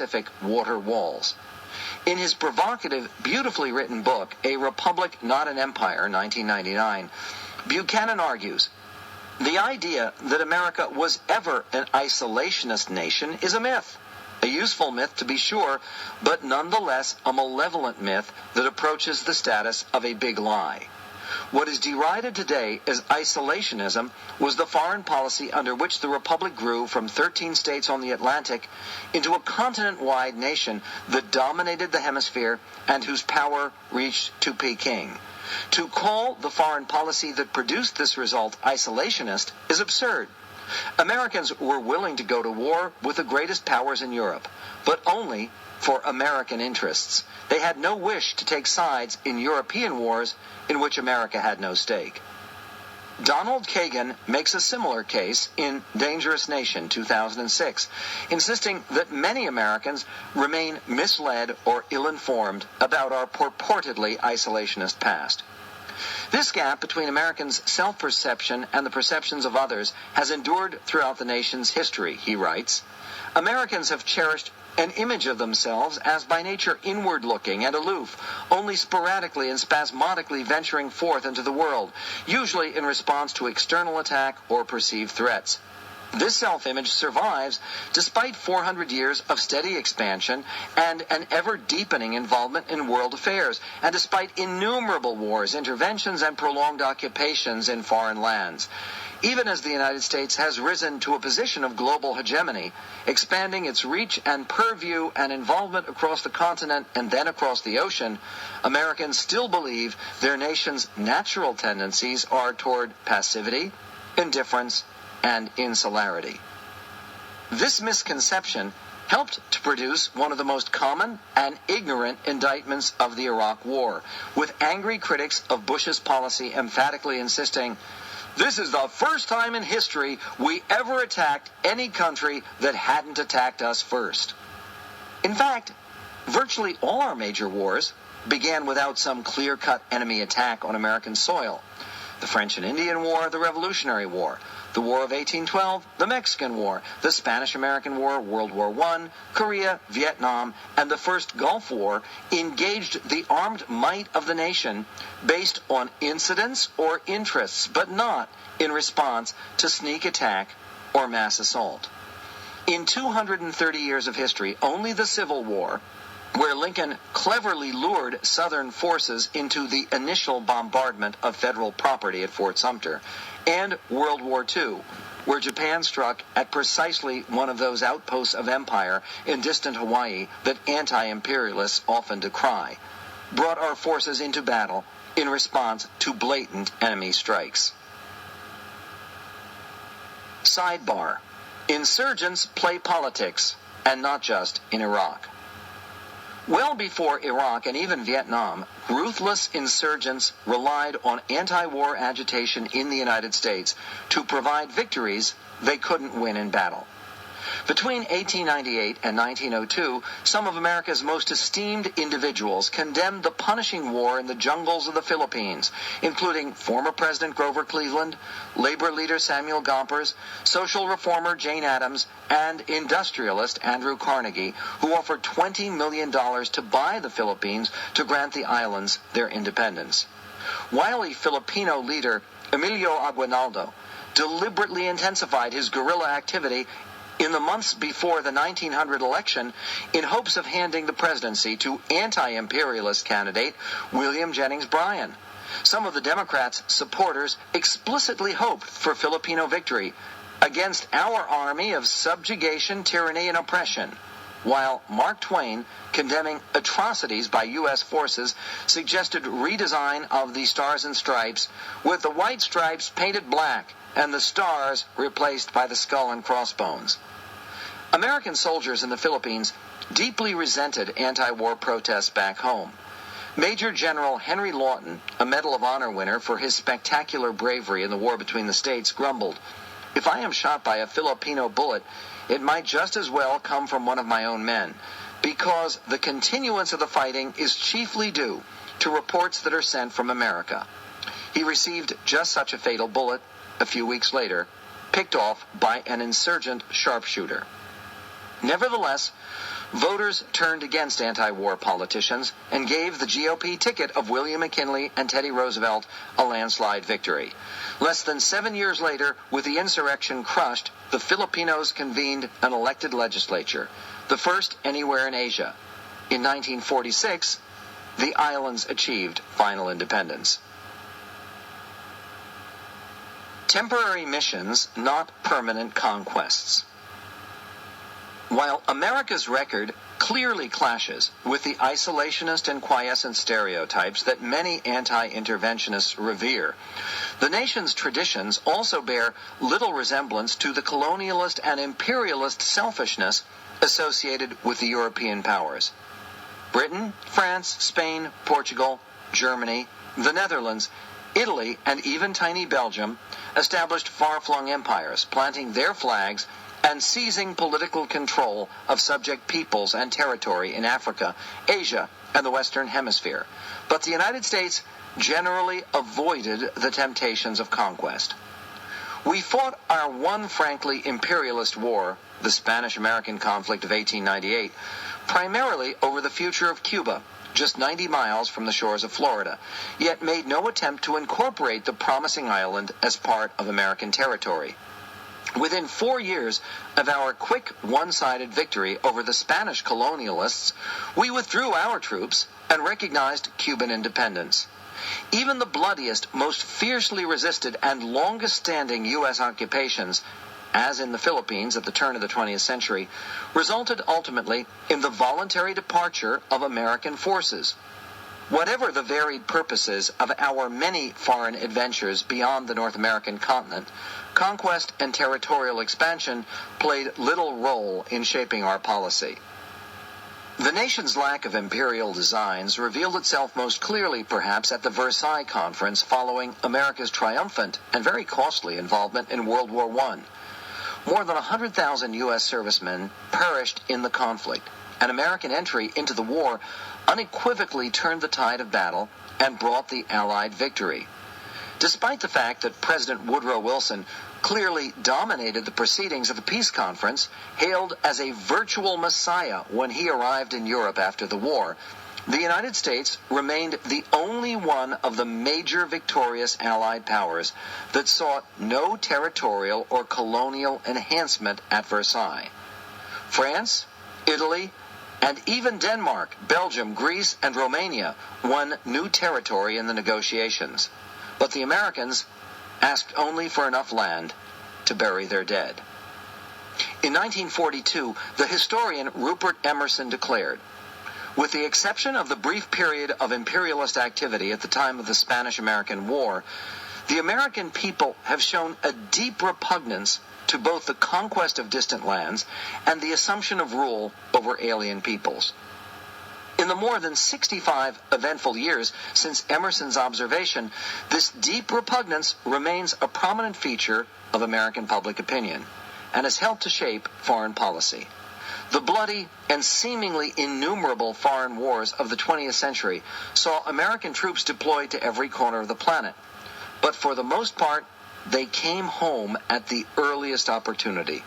Pacific water walls. In his provocative, beautifully written book, A Republic, Not an Empire, 1999, Buchanan argues, the idea that America was ever an isolationist nation is a myth. A useful myth, to be sure, but nonetheless a malevolent myth that approaches the status of a big lie. What is derided today as isolationism was the foreign policy under which the Republic grew from 13 states on the Atlantic into a continent-wide nation that dominated the hemisphere and whose power reached to Peking. To call the foreign policy that produced this result isolationist is absurd. Americans were willing to go to war with the greatest powers in Europe, but only for American interests. They had no wish to take sides in European wars in which America had no stake. Donald Kagan makes a similar case in Dangerous Nation, 2006, insisting that many Americans remain misled or ill-informed about our purportedly isolationist past. This gap between Americans' self-perception and the perceptions of others has endured throughout the nation's history, he writes. Americans have cherished an image of themselves as by nature inward-looking and aloof, only sporadically and spasmodically venturing forth into the world, usually in response to external attack or perceived threats. This self-image survives despite 400 years of steady expansion and an ever-deepening involvement in world affairs, and despite innumerable wars, interventions, and prolonged occupations in foreign lands. Even as the United States has risen to a position of global hegemony, expanding its reach and purview and involvement across the continent and then across the ocean, Americans still believe their nation's natural tendencies are toward passivity, indifference, and insularity. This misconception helped to produce one of the most common and ignorant indictments of the Iraq War, with angry critics of Bush's policy emphatically insisting, "This is the first time in history we ever attacked any country that hadn't attacked us first." In fact, virtually all our major wars began without some clear-cut enemy attack on American soil. The French and Indian War, the Revolutionary War, the War of 1812, the Mexican War, the Spanish-American War, World War I, Korea, Vietnam, and the First Gulf War engaged the armed might of the nation based on incidents or interests, but not in response to sneak attack or mass assault. In 230 years of history, only the Civil War, where Lincoln cleverly lured Southern forces into the initial bombardment of federal property at Fort Sumter, and World War II, where Japan struck at precisely one of those outposts of empire in distant Hawaii that anti-imperialists often decry, brought our forces into battle in response to blatant enemy strikes. Sidebar: insurgents play politics, and not just in Iraq. Well before Iraq and even Vietnam, ruthless insurgents relied on anti-war agitation in the United States to provide victories they couldn't win in battle. Between 1898 and 1902, some of America's most esteemed individuals condemned the punishing war in the jungles of the Philippines, including former President Grover Cleveland, labor leader Samuel Gompers, social reformer Jane Addams, and industrialist Andrew Carnegie, who offered $20 million to buy the Philippines to grant the islands their independence. Wily Filipino leader Emilio Aguinaldo deliberately intensified his guerrilla activity in the months before the 1900 election in hopes of handing the presidency to anti-imperialist candidate William Jennings Bryan. Some of the Democrats' supporters explicitly hoped for Filipino victory against our army of subjugation, tyranny, and oppression, while Mark Twain, condemning atrocities by U.S. forces, suggested redesign of the Stars and Stripes with the white stripes painted black and the stars replaced by the skull and crossbones. American soldiers in the Philippines deeply resented anti-war protests back home. Major General Henry Lawton, a Medal of Honor winner for his spectacular bravery in the war between the states, grumbled, "If I am shot by a Filipino bullet, it might just as well come from one of my own men, because the continuance of the fighting is chiefly due to reports that are sent from America." He received just such a fatal bullet a few weeks later, picked off by an insurgent sharpshooter. Nevertheless, voters turned against anti-war politicians and gave the GOP ticket of William McKinley and Teddy Roosevelt a landslide victory. Less than 7 years later, with the insurrection crushed, the Filipinos convened an elected legislature, the first anywhere in Asia. In 1946, the islands achieved final independence. Temporary missions, not permanent conquests. While America's record clearly clashes with the isolationist and quiescent stereotypes that many anti-interventionists revere, the nation's traditions also bear little resemblance to the colonialist and imperialist selfishness associated with the European powers. Britain, France, Spain, Portugal, Germany, the Netherlands, Italy, and even tiny Belgium established far-flung empires, planting their flags and seizing political control of subject peoples and territory in Africa, Asia, and the Western Hemisphere. But the United States generally avoided the temptations of conquest. We fought our one frankly imperialist war, the Spanish-American conflict of 1898, primarily over the future of Cuba, just 90 miles from the shores of Florida, yet made no attempt to incorporate the promising island as part of American territory. Within 4 years of our quick one-sided victory over the Spanish colonialists, we withdrew our troops and recognized Cuban independence. Even the bloodiest, most fiercely resisted, and longest-standing U.S. occupations, as in the Philippines at the turn of the 20th century, resulted ultimately in the voluntary departure of American forces. Whatever the varied purposes of our many foreign adventures beyond the North American continent, conquest and territorial expansion played little role in shaping our policy. The nation's lack of imperial designs revealed itself most clearly, perhaps, at the Versailles Conference following America's triumphant and very costly involvement in World War I. More than 100,000 U.S. servicemen perished in the conflict, and American entry into the war unequivocally turned the tide of battle and brought the Allied victory. Despite the fact that President Woodrow Wilson clearly dominated the proceedings of the peace conference, hailed as a virtual messiah when he arrived in Europe after the war, the United States remained the only one of the major victorious Allied powers that sought no territorial or colonial enhancement at Versailles. France, Italy, and even Denmark, Belgium, Greece, and Romania won new territory in the negotiations. But the Americans asked only for enough land to bury their dead. In 1942, the historian Rupert Emerson declared, "With the exception of the brief period of imperialist activity at the time of the Spanish-American War, the American people have shown a deep repugnance to both the conquest of distant lands and the assumption of rule over alien peoples." In the more than 65 eventful years since Emerson's observation, this deep repugnance remains a prominent feature of American public opinion and has helped to shape foreign policy. The bloody and seemingly innumerable foreign wars of the 20th century saw American troops deployed to every corner of the planet, but for the most part, they came home at the earliest opportunity.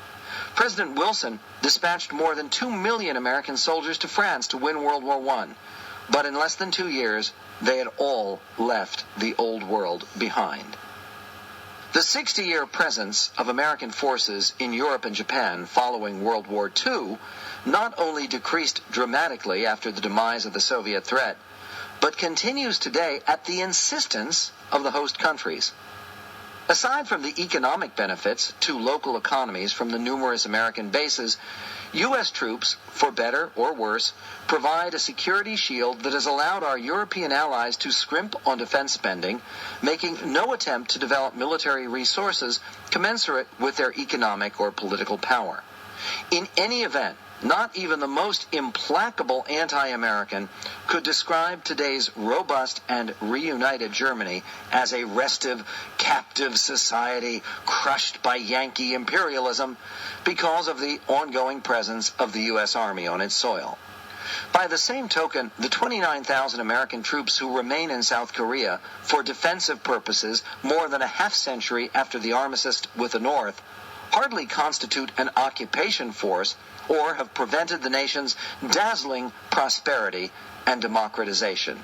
President Wilson dispatched more than 2 million American soldiers to France to win World War I, but in less than 2 years, they had all left the old world behind. The 60-year presence of American forces in Europe and Japan following World War II not only decreased dramatically after the demise of the Soviet threat, but continues today at the insistence of the host countries. Aside from the economic benefits to local economies from the numerous American bases, U.S. troops, for better or worse, provide a security shield that has allowed our European allies to scrimp on defense spending, making no attempt to develop military resources commensurate with their economic or political power. In any event, not even the most implacable anti-American could describe today's robust and reunited Germany as a restive, captive society crushed by Yankee imperialism because of the ongoing presence of the U.S. Army on its soil. By the same token, the 29,000 American troops who remain in South Korea for defensive purposes more than a half-century after the armistice with the North hardly constitute an occupation force or have prevented the nation's dazzling prosperity and democratization.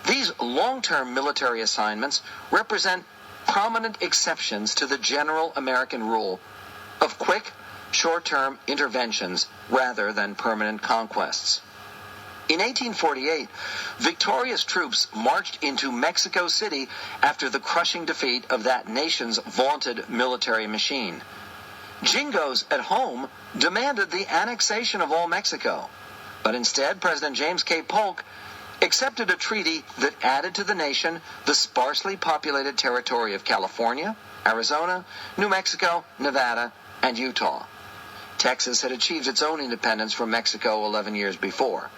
These long-term military assignments represent prominent exceptions to the general American rule of quick, short-term interventions rather than permanent conquests. In 1848, victorious troops marched into Mexico City after the crushing defeat of that nation's vaunted military machine. Jingoes at home demanded the annexation of all Mexico, but instead President James K. Polk accepted a treaty that added to the nation the sparsely populated territory of California, Arizona, New Mexico, Nevada, and Utah. Texas had achieved its own independence from Mexico 11 years before.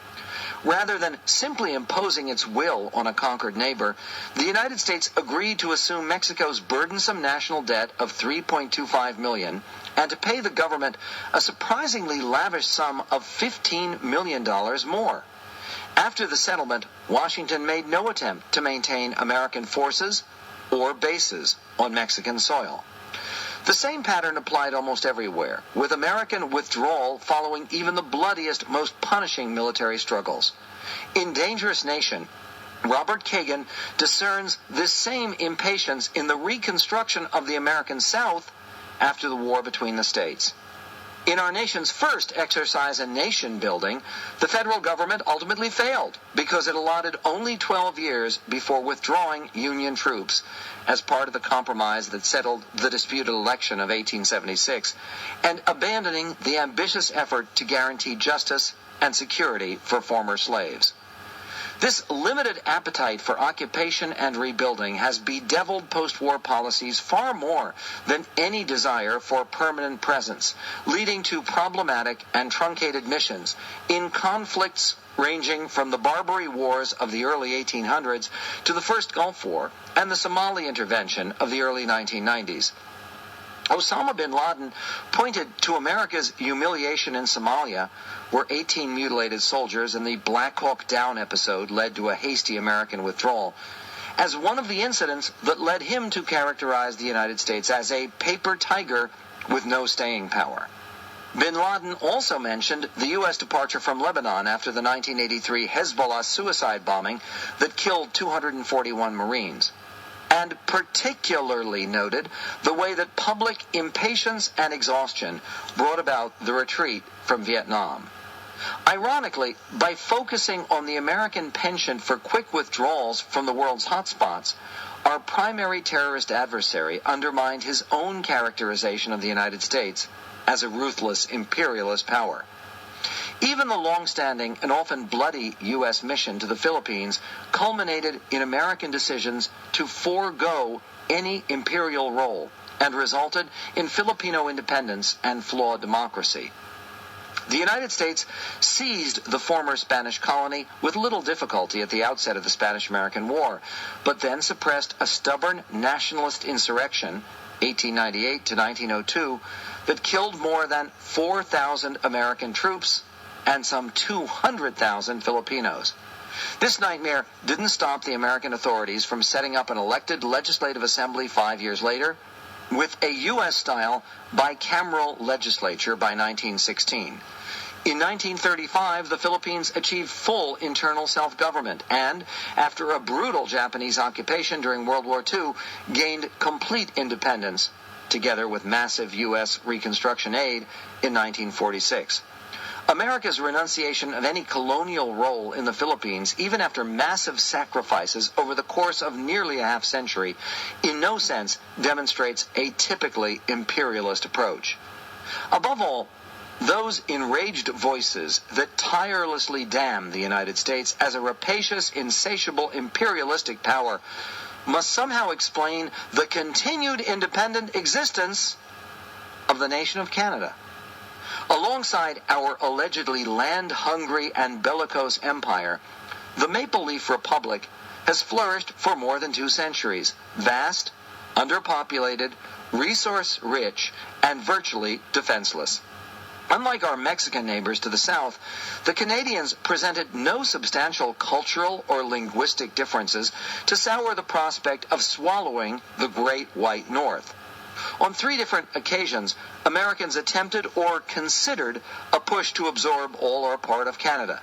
Rather than simply imposing its will on a conquered neighbor, the United States agreed to assume Mexico's burdensome national debt of $3.25 million and to pay the government a surprisingly lavish sum of $15 million more. After the settlement, Washington made no attempt to maintain American forces or bases on Mexican soil. The same pattern applied almost everywhere, with American withdrawal following even the bloodiest, most punishing military struggles. In Dangerous Nation, Robert Kagan discerns this same impatience in the reconstruction of the American South after the war between the states. In our nation's first exercise in nation building, the federal government ultimately failed because it allotted only 12 years before withdrawing Union troops as part of the compromise that settled the disputed election of 1876 and abandoning the ambitious effort to guarantee justice and security for former slaves. This limited appetite for occupation and rebuilding has bedeviled post-war policies far more than any desire for permanent presence, leading to problematic and truncated missions in conflicts ranging from the Barbary Wars of the early 1800s to the First Gulf War and the Somali intervention of the early 1990s. Osama bin Laden pointed to America's humiliation in Somalia, where 18 mutilated soldiers in the Black Hawk Down episode led to a hasty American withdrawal, as one of the incidents that led him to characterize the United States as a paper tiger with no staying power. Bin Laden also mentioned the U.S. departure from Lebanon after the 1983 Hezbollah suicide bombing that killed 241 Marines, and particularly noted the way that public impatience and exhaustion brought about the retreat from Vietnam. Ironically, by focusing on the American penchant for quick withdrawals from the world's hotspots, our primary terrorist adversary undermined his own characterization of the United States as a ruthless imperialist power. Even the long-standing and often bloody U.S. mission to the Philippines culminated in American decisions to forego any imperial role and resulted in Filipino independence and flawed democracy. The United States seized the former Spanish colony with little difficulty at the outset of the Spanish-American War, but then suppressed a stubborn nationalist insurrection, 1898 to 1902, that killed more than 4,000 American troops and some 200,000 Filipinos. This nightmare didn't stop the American authorities from setting up an elected legislative assembly 5 years later, with a U.S.-style bicameral legislature by 1916. In 1935, the Philippines achieved full internal self-government and, after a brutal Japanese occupation during World War II, gained complete independence, together with massive U.S. Reconstruction aid in 1946. America's renunciation of any colonial role in the Philippines, even after massive sacrifices over the course of nearly a half-century, in no sense demonstrates a typically imperialist approach. Above all, those enraged voices that tirelessly damn the United States as a rapacious, insatiable, imperialistic power must somehow explain the continued independent existence of the nation of Canada. Alongside our allegedly land-hungry and bellicose empire, the Maple Leaf Republic has flourished for more than 2 centuries, vast, underpopulated, resource-rich, and virtually defenseless. Unlike our Mexican neighbors to the south, the Canadians presented no substantial cultural or linguistic differences to sour the prospect of swallowing the Great White North. On 3 different occasions, Americans attempted or considered a push to absorb all or part of Canada.